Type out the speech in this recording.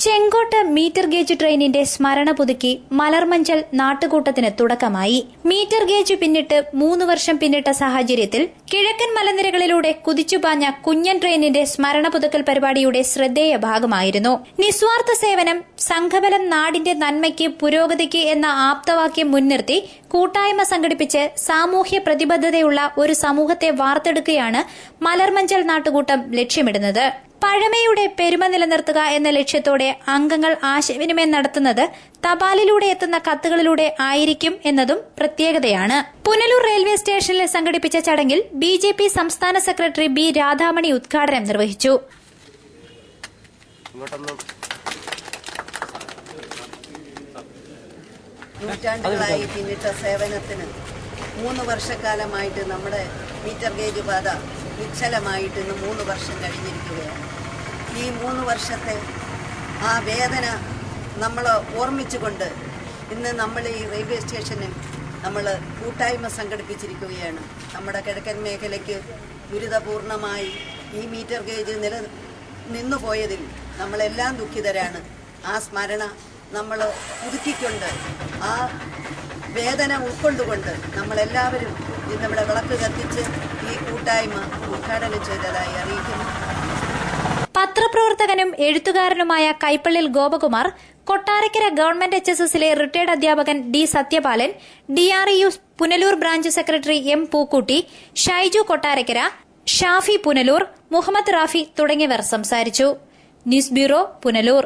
ചെങ്കോട്ട് metre gauge ട്രെയിനിന്റെ സ്മരണ പുതുക്കി മലർമഞ്ചൽ നാട്ടുകൂട്ടത്തിന് തുടക്കമായി. മീറ്റർ ഗേജ് പിന്നിട്ട് 3 വർഷം പിന്നിട്ട സാഹചര്യത്തിൽ കിഴക്കൻ മലനിരകളിലൂടെ കുതിച്ചുപാഞ്ഞ കുഞ്ഞൻ ട്രെയിനിന്റെ സ്മരണ പുതുക്കൽ പരിപാടിയുടെ ശ്രദ്ധേയ ഭാഗമായിരുന്നു. നിസ്വാർത്ഥ സേവനം, സംഘബലം, നാടിന്റെ നന്മയ്ക്ക്, പുരോഗതിക്ക് എന്ന ആപ്തവാക്യം മുൻനിർത്തി കൂട്ടായ്മ സംഘടിപ്പിച്ച് സാമൂഹ്യ പ്രതിബദ്ധതയുള്ള ഒരു സമൂഹത്തെ വാർത്തെടുക്കുകയാണ് മലർമഞ്ചൽ നാട്ടുകൂട്ടം ലക്ഷ്യമിടുന്നത്. പഴമയുടെ പെരുമ നിലനിർത്തുക എന്ന ലക്ഷ്യത്തോടെ അംഗങ്ങൾ ആശയവിനിമയം നടത്തുന്നത് തപാലിലൂടെ എത്തുന്ന കത്തുകളിലൂടെ ആയിരിക്കും എന്നതും പ്രത്യേകതയാണ്. പുനലൂർ റെയിൽവേ സ്റ്റേഷനിൽ സംഘടിപ്പിച്ച ചടങ്ങിൽ BJP സംസ്ഥാന സെക്രട്ടറി B. രാധാമണി ഉദ്ഘാടനം നിർവഹിച്ചു. നൂറ്റാണ്ടുകളായി പിന്നിട്ട സേവനത്തിന് 3 വർഷക്കാലമായിട്ട് നമ്മുടെ മീറ്റർ ഗേജ് പാത നിശ്ചലമായിട്ട് ഇന്ന് 3 വർഷം കഴിഞ്ഞിരിക്കുകയാണ്. ഈ 3 വർഷത്തെ ആ വേദന നമ്മൾ ഓർമ്മിച്ചുകൊണ്ട് ഇന്ന് നമ്മൾ ഈ റെയിൽവേ സ്റ്റേഷനിൽ നമ്മൾ കൂട്ടായ്മ സംഘടിപ്പിച്ചിരിക്കുകയാണ്. നമ്മുടെ കിഴക്കൻ മേഖലയ്ക്ക് ദുരിതപൂർണമായി ഈ മീറ്റർ ഗേജ് നിന്നുപോയതിൽ നമ്മളെല്ലാം ദുഃഖിതരാണ്. ആ സ്മരണ നമ്മൾ പുതുക്കിക്കൊണ്ട്, ആ വേദന ഉൾക്കൊണ്ടുകൊണ്ട് നമ്മളെല്ലാവരും ഇന്നിവിടെ വിളക്ക് കത്തിച്ച് ഈ കൂട്ടായ്മ ഉദ്ഘാടനം ചെയ്തതായി അറിയിക്കുന്നു. പത്രപ്രവർത്തകനും എഴുത്തുകാരനുമായ കൈപ്പള്ളിൽ ഗോപകുമാർ, കൊട്ടാരക്കര ഗവൺമെന്റ് HSSലെ റിട്ടയർഡ് അധ്യാപകൻ D. Sathyapalan, DREU Punalur branch secretary M. Pookkutty, Shaiju Kottarakkara, Shafi Punalur, Muhammad Rafi തുടങ്ങിയവർ സംസാരിച്ചു. News bureau, Punalur.